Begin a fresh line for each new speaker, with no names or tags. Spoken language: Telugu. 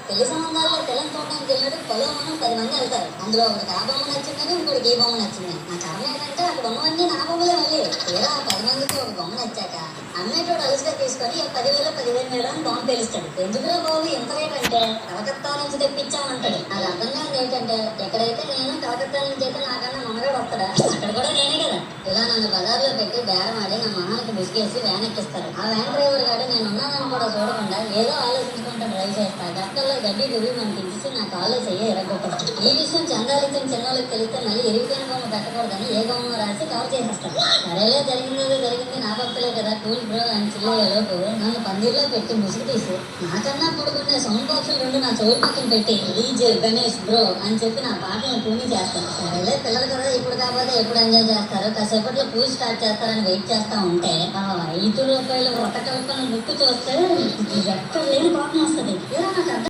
పెళ్లి సంబంధాల్లో పిల్లలు చూడడానికి వెళ్ళినట్టు పొలం 10 మంది వెళ్తారు. అందులో ఒకటి ఆ బొమ్మ నచ్చిందని, ఇంకోటికి ఈ బొమ్మ నచ్చింది. నా కర్మ ఏంటంటే అక్కడ బొమ్మలన్నీ నా బొమ్మలే. మళ్ళీ తీరా 10 మందికి ఒక బొమ్మ నచ్చాక అమ్మేటోడు అలుసుగా తీసుకొని 10,000 15,000 అని బొమ్మ పేలుస్తాడు. ఎందుకురా బాబు ఎంత రేట్ అంటే కలకత్తా నుంచి తెప్పించామంటాడు. నాకు అర్థం కాదు ఏంటంటే ఎక్కడైతే నేను కలకత్తా నుంచి అయితే నాకన్నా మనగాడు వస్తాడా, అక్కడ కూడా నేనే కదా. ఇలా నన్ను బజార్లో పెట్టి బేరం ఆడి నా మొహానికి బిసిగేసి వ్యాన్ ఎక్కిస్తారు. ఆ వ్యాన్ డ్రైవర్ గారు నేను ఉన్నానని కూడా చూడకుండా ఏదో ఆలోచించుకుంటూ డ్రైవ్ చేస్తా. గట్టల్లో గడ్డి గురి మనకి తీసి నా కాళ్ళు చెయ్యి ఎరగొట్టదు. ఈ విషయం చందాలిచ్చిన చిన్నోళ్ళకి తెలిస్తే మళ్ళీ ఎరిగిపోయిన బొమ్మ పెట్టకూడదని ఏ బొమ్మ రాసి కవర్ చేసేస్తాను. సరేలే, జరిగిందేదో జరిగింది, నా పక్కలే కదా, కూల్ బ్రో అని చిల్లయ్యేలోపు నన్ను పందిర్లో పెట్టి ముసుగు తీసి నాకన్నా పడుకునే సౌండ్ బాక్సులు 2 నా చెవులు పక్కన పెట్టి డీజే గణేష్ బ్రో అని చెప్పి నా పాటను ట్యూన్ చేస్తాను. సరేలే, పిల్లలు కదా, ఇప్పుడు కాకపోతే ఎప్పుడు ఎంజాయ్ చేస్తారు, కాసేపట్లో పూజ స్టార్ట్ చేస్తారని వెయిట్ చేస్తా ఉంటే ఆ 5 రూపాయల వ్రత కల్పన బుక్ చూస్తే ఎక్కడ లేని కోపం వస్తుంది. ఇలా నాకు